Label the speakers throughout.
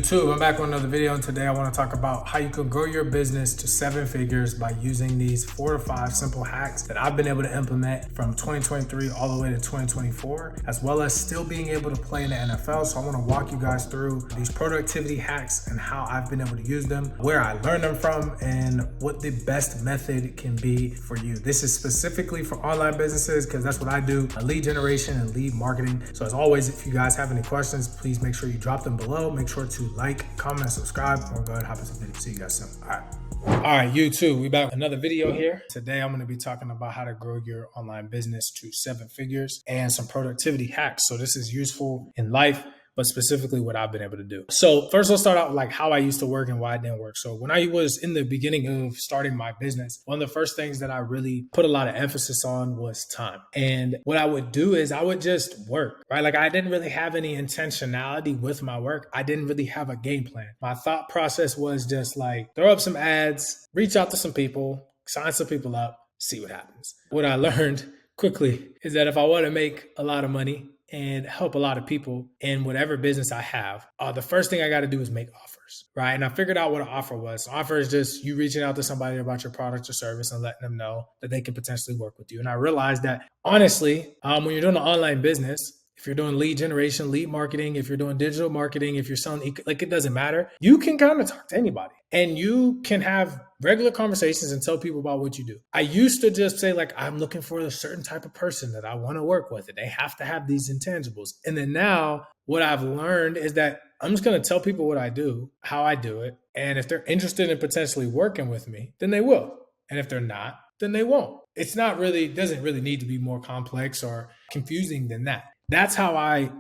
Speaker 1: YouTube, I'm back with another video, and today I want to talk about how you can grow your business to 7 figures by using these 4 to 5 simple hacks that I've been able to implement from 2023 all the way to 2024, as well as still being able to play in the NFL. So I want to walk you guys through these productivity hacks and how I've been able to use them, where I learned them from, and what the best method can be for you. This is specifically for online businesses because that's what I do, lead generation and lead marketing. So as always, if you guys have any questions, please make sure you drop them below. Make sure to like, comment, and subscribe. We'll go ahead and hop into the video. See you guys soon. All right, YouTube, we back with another video here. Today, I'm going to be talking about how to grow your online business to 7 figures and some productivity hacks. So this is useful in life, but specifically what I've been able to do. So first, let's start out with like how I used to work and why it didn't work. So when I was in the beginning of starting my business, one of the first things that I really put a lot of emphasis on was time. And what I would do is I would just work, right? Like I didn't really have any intentionality with my work. I didn't really have a game plan. My thought process was just like throw up some ads, reach out to some people, sign some people up, see what happens. What I learned quickly is that if I want to make a lot of money and help a lot of people in whatever business I have, the first thing I got to do is make offers, right? And I figured out what an offer was. An offer is just you reaching out to somebody about your product or service and letting them know that they can potentially work with you. And I realized that honestly, when you're doing an online business, if you're doing lead generation, lead marketing, if you're doing digital marketing, if you're selling, like it doesn't matter. You can kind of talk to anybody and you can have regular conversations and tell people about what you do. I used to just say like, I'm looking for a certain type of person that I want to work with and they have to have these intangibles. And then now what I've learned is that I'm just going to tell people what I do, how I do it. And if they're interested in potentially working with me, then they will. And if they're not, then they won't. Doesn't really need to be more complex or confusing than that. That's how I,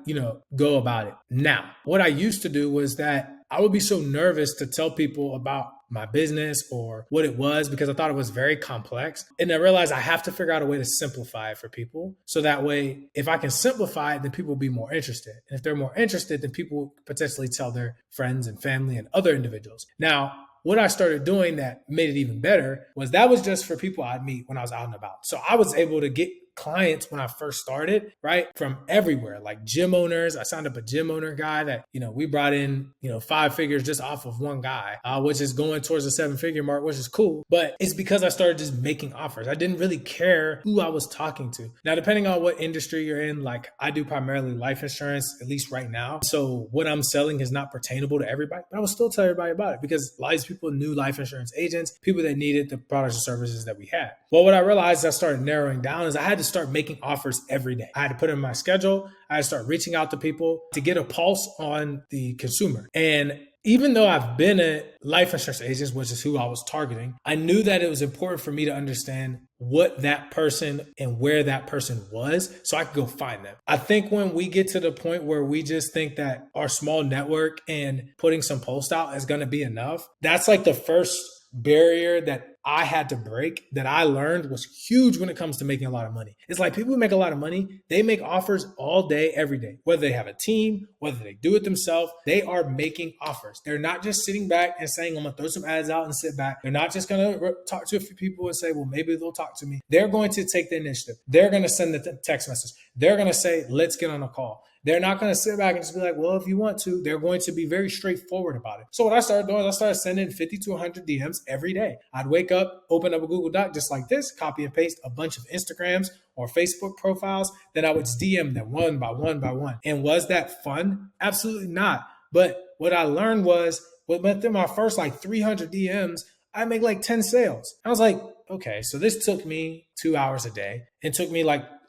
Speaker 1: go about it. Now, what I used to do was that I would be so nervous to tell people about my business or what it was because I thought it was very complex. And I realized I have to figure out a way to simplify it for people. So that way, if I can simplify it, then people will be more interested. And if they're more interested, then people will potentially tell their friends and family and other individuals. Now, what I started doing that made it even better was that was just for people I'd meet when I was out and about. So I was able to get clients when I first started, right? From everywhere, like gym owners. I signed up a gym owner guy that, we brought in, 5 figures just off of one guy, which is going towards the 7-figure mark, which is cool. But it's because I started just making offers. I didn't really care who I was talking to. Now, depending on what industry you're in, like I do primarily life insurance, at least right now. So what I'm selling is not pertainable to everybody, but I will still tell everybody about it because a lot of people knew life insurance agents, people that needed the products and services that we had. Well, what I realized I started narrowing down is I had to start making offers every day. I had to put in my schedule. I had to start reaching out to people to get a pulse on the consumer. And even though I've been a life insurance agent, which is who I was targeting, I knew that it was important for me to understand what that person and where that person was so I could go find them. I think when we get to the point where we just think that our small network and putting some posts out is going to be enough, that's like the first barrier that I had to break that I learned was huge when it comes to making a lot of money. It's like people who make a lot of money, they make offers all day, every day, whether they have a team, whether they do it themselves, they are making offers. They're not just sitting back and saying, I'm going to throw some ads out and sit back. They're not just going to talk to a few people and say, well, maybe they'll talk to me. They're going to take the initiative. They're going to send the text message. They're going to say, let's get on a call. They're not going to sit back and just be like, well, if you want to. They're going to be very straightforward about it. So what I started doing is I started sending 50 to 100 DMs every day. I'd wake up, open up a Google Doc just like this, copy and paste a bunch of Instagrams or Facebook profiles. Then I would DM them one by one by one. And was that fun? Absolutely not. But what I learned was within my first 300 DMs, I make 10 sales. I was like, okay, so this took me 2 hours a day. It took me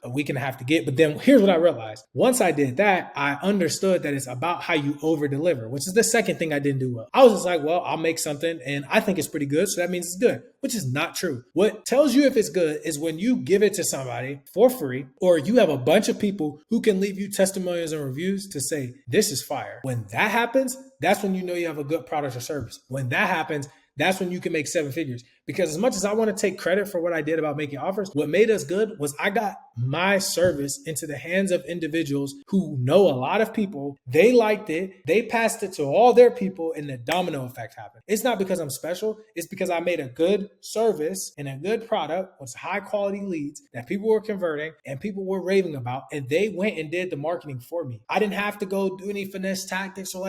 Speaker 1: a week and a half to get. But then here's what I realized. Once I did that, I understood that it's about how you over deliver, which is the second thing I didn't do well. I was just like, well, I'll make something and I think it's pretty good. So that means it's good, which is not true. What tells you if it's good is when you give it to somebody for free, or you have a bunch of people who can leave you testimonials and reviews to say, this is fire. When that happens, that's when you know you have a good product or service. When that happens, that's when you can make 7 figures. Because as much as I want to take credit for what I did about making offers, what made us good was I got my service into the hands of individuals who know a lot of people. They liked it. They passed it to all their people, and the domino effect happened. It's not because I'm special. It's because I made a good service and a good product with high quality leads that people were converting and people were raving about, and they went and did the marketing for me. I didn't have to go do any finesse tactics or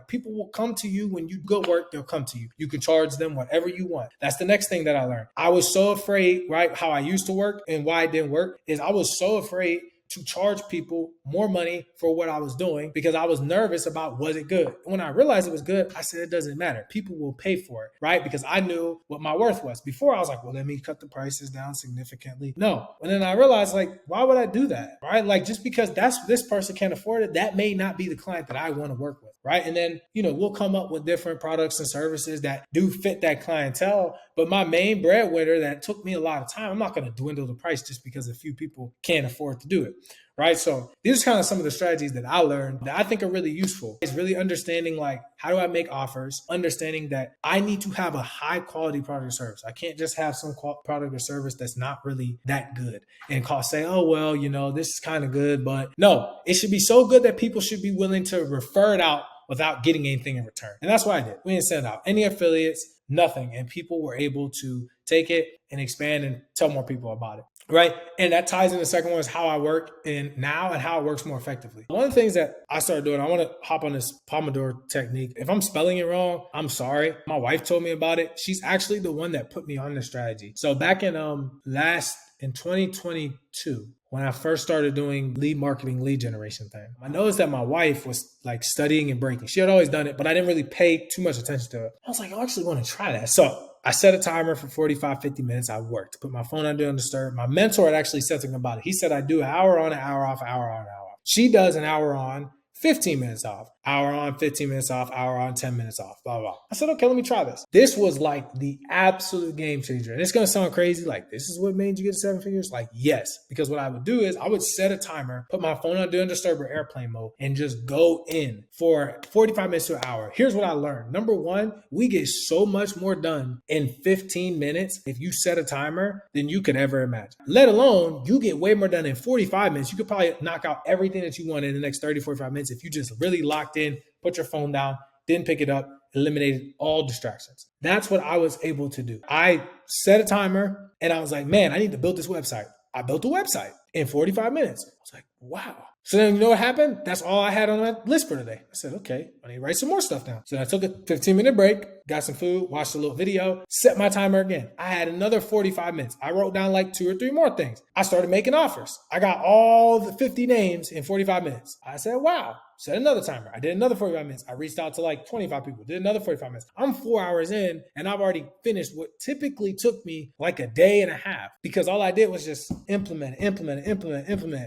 Speaker 1: people will come to you when you go work. They'll come to you. You can charge them whatever you want. That's the next thing that I learned. I was so afraid, right? How I used to work and why it didn't work is I was so afraid to charge people more money for what I was doing because I was nervous about, was it good? When I realized it was good, I said, it doesn't matter. People will pay for it, right? Because I knew what my worth was. Before I was like, well, let me cut the prices down significantly. No. And then I realized, like, why would I do that, right? Like, just because this person can't afford it, that may not be the client that I want to work with, right? And then, we'll come up with different products and services that do fit that clientele. But my main breadwinner that took me a lot of time, I'm not going to dwindle the price just because a few people can't afford to do it. Right. So these are kind of some of the strategies that I learned that I think are really useful. It's really understanding, like, how do I make offers? Understanding that I need to have a high quality product or service. I can't just have some product or service that's not really that good and say, oh, well, this is kind of good. But no, it should be so good that people should be willing to refer it out without getting anything in return. And that's what I did. We didn't send out any affiliates, nothing. And people were able to take it and expand and tell more people about it. Right. And that ties in the second one is how I work now and how it works more effectively. One of the things that I started doing, I want to hop on this Pomodoro technique. If I'm spelling it wrong, I'm sorry. My wife told me about it. She's actually the one that put me on this strategy. So back in 2022, when I first started doing lead marketing, lead generation thing, I noticed that my wife was like studying and breaking. She had always done it, but I didn't really pay too much attention to it. I was like, I actually want to try that. So I set a timer for 45, 50 minutes. I worked, put my phone on Do Not Disturb. My mentor had actually said something about it. He said I do an hour on, an hour off, hour on, hour off. She does an hour on, 15 minutes off, hour on, 15 minutes off, hour on, 10 minutes off, blah, blah, blah. I said, okay, let me try this. This was like the absolute game changer. And it's going to sound crazy. Like, this is what made you get 7 figures? Like, yes. Because what I would do is I would set a timer, put my phone on Do Not Disturb or airplane mode, and just go in for 45 minutes to an hour. Here's what I learned. Number one, we get so much more done in 15 minutes if you set a timer than you could ever imagine. Let alone, you get way more done in 45 minutes. You could probably knock out everything that you want in the next 30, 45 minutes if you just really locked in, put your phone down, didn't pick it up, eliminated all distractions. That's what I was able to do. I set a timer and I was like, man, I need to build this website. I built a website in 45 minutes. I was like, wow. So then you know what happened? That's all I had on my list for today. I said, okay, I need to write some more stuff down. So I took a 15-minute break, got some food, watched a little video, set my timer again. I had another 45 minutes. I wrote down like 2 or 3 more things. I started making offers. I got all the 50 names in 45 minutes. I said, wow. Set another timer. I did another 45 minutes. I reached out to like 25 people, did another 45 minutes. I'm 4 hours in and I've already finished what typically took me like a day and a half because all I did was just implement,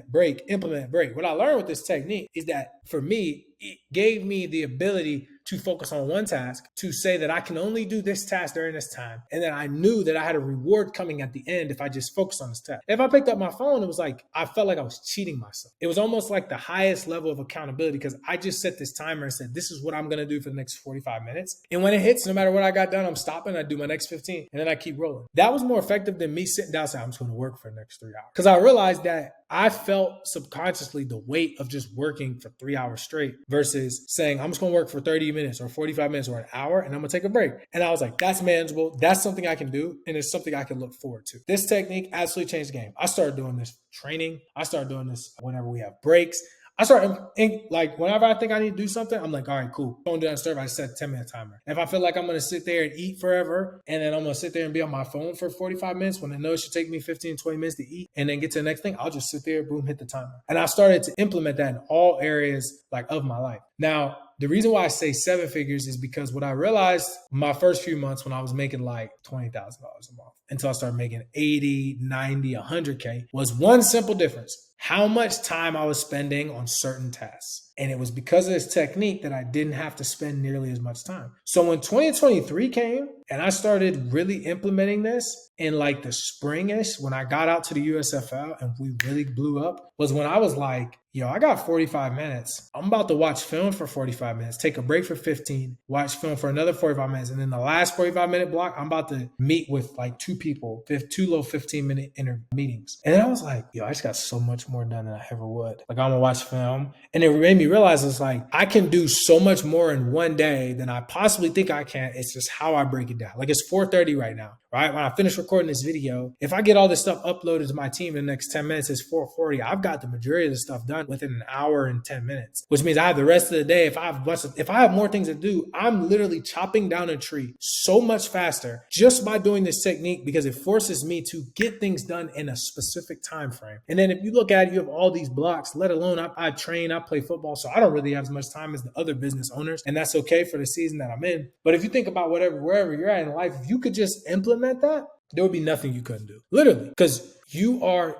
Speaker 1: break, implement, break. What I learned with this technique is that for me, it gave me the ability to focus on one task, to say that I can only do this task during this time. And then I knew that I had a reward coming at the end if I just focused on this task. If I picked up my phone, it was like, I felt like I was cheating myself. It was almost like the highest level of accountability because I just set this timer and said, this is what I'm going to do for the next 45 minutes. And when it hits, no matter what I got done, I'm stopping, I do my next 15 and then I keep rolling. That was more effective than me sitting down saying, I'm just going to work for the next 3 hours. Because I realized that I felt subconsciously the weight of just working for 3 hours straight versus saying, I'm just going to work for 30 minutes or 45 minutes or an hour and I'm going to take a break. And I was like, that's manageable. That's something I can do. And it's something I can look forward to. This technique absolutely changed the game. I started doing this training. I started doing this whenever we have breaks. I start like whenever I think I need to do something, I'm like, all right, cool. Don't do that stuff. I set a 10-minute timer. If I feel like I'm going to sit there and eat forever and then I'm going to sit there and be on my phone for 45 minutes when I know it should take me 15, 20 minutes to eat and then get to the next thing, I'll just sit there, boom, hit the timer. And I started to implement that in all areas like of my life. Now, the reason why I say 7 figures is because what I realized my first few months when I was making like $20,000 a month until I started making 80, 90, 100K was one simple difference. How much time I was spending on certain tasks. And it was because of this technique that I didn't have to spend nearly as much time. So when 2023 came and I started really implementing this in like the spring-ish, when I got out to the USFL and we really blew up, was when I was like, yo, I got 45 minutes. I'm about to watch film for 45 minutes, take a break for 15, watch film for another 45 minutes. And then the last 45-minute block, I'm about to meet with like 2 two people, two little 15-minute meetings. And I was like, yo, I just got so much more done than I ever would. Like, I'm gonna watch film. And it made me realize it's like, I can do so much more in one day than I possibly think I can. It's just how I break it down. Like, it's 4:30 right now, right? When I finish recording this video, if I get all this stuff uploaded to my team in the next 10 minutes, it's 4:40. I've got the majority of the stuff done within an hour and 10 minutes, which means I have the rest of the day. If I have more things to do, I'm literally chopping down a tree so much faster just by doing this technique, because it forces me to get things done in a specific time frame. And then if you look at it, you have all these blocks, let alone I train, I play football, so I don't really have as much time as the other business owners, and that's okay for the season that I'm in. But if you think about wherever you're at in life, if you could just implement that, there would be nothing you couldn't do. Literally. Because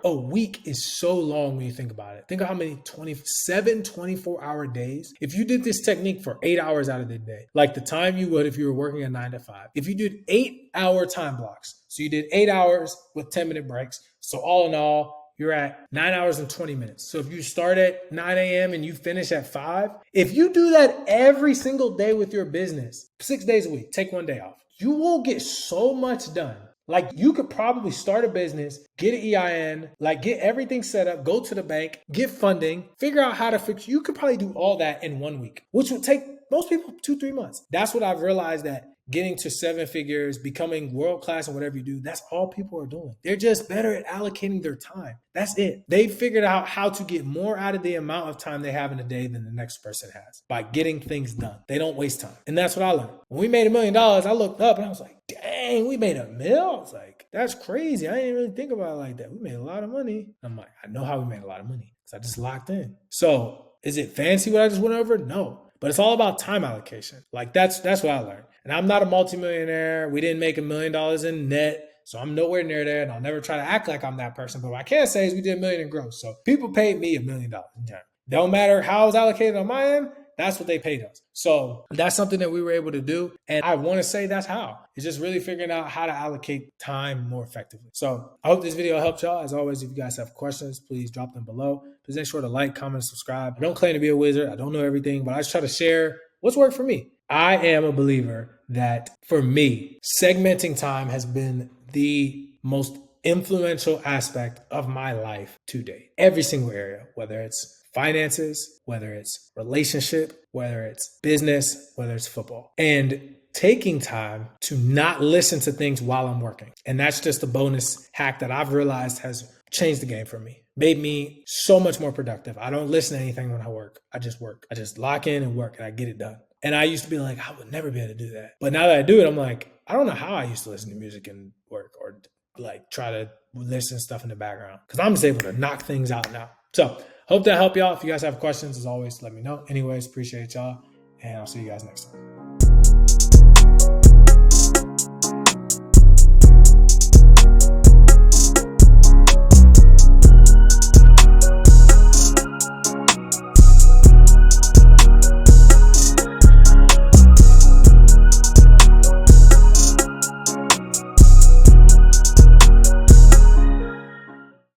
Speaker 1: a week is so long when you think about it. Think of how many 24-hour days. If you did this technique for 8 hours out of the day, like the time you would if you were working a 9 to 5. If you did 8-hour time blocks, so you did 8 hours with 10-minute breaks. So all in all, you're at 9 hours and 20 minutes. So if you start at 9 a.m. and you finish at 5, if you do that every single day with your business, 6 days a week, take one day off, you will get so much done. Like, you could probably start a business, get an EIN, like get everything set up, go to the bank, get funding, figure out how to fix. You could probably do all that in 1 week, which would take most people 2-3 months. That's what I've realized, that getting to 7 figures, becoming world-class in whatever you do, that's all people are doing. They're just better at allocating their time. That's it. They figured out how to get more out of the amount of time they have in a day than the next person has by getting things done. They don't waste time. And that's what I learned. When we made $1 million, I looked up and I was like, dang, we made $1 million? I was like, that's crazy. I didn't really think about it like that. We made a lot of money. I'm like, I know how we made a lot of money because I just locked in. So is it fancy what I just went over? No. But it's all about time allocation. Like, that's what I learned. And I'm not a multimillionaire. We didn't make $1 million in net. So I'm nowhere near there, and I'll never try to act like I'm that person. But what I can say is we did $1 million in growth. So people paid me $1 million in time. Don't matter how it was allocated on my end, that's what they paid us. So that's something that we were able to do. And I want to say that's how. It's just really figuring out how to allocate time more effectively. So I hope this video helped y'all. As always, if you guys have questions, please drop them below. Please make sure to like, comment, and subscribe. I don't claim to be a wizard. I don't know everything, but I just try to share what's worked for me. I am a believer that for me, segmenting time has been the most influential aspect of my life to date. Every single area, whether it's finances, whether it's relationship, whether it's business, whether it's football. And taking time to not listen to things while I'm working. And that's just a bonus hack that I've realized has changed the game for me. Made me so much more productive. I don't listen to anything when I work. I just work. I just lock in and work and I get it done. And I used to be like, I would never be able to do that. But now that I do it, I'm like, I don't know how I used to listen to music and work or like try to listen to stuff in the background, because I'm just able to knock things out now. So hope that helped y'all. If you guys have questions, as always, let me know. Anyways, appreciate y'all. And I'll see you guys next time.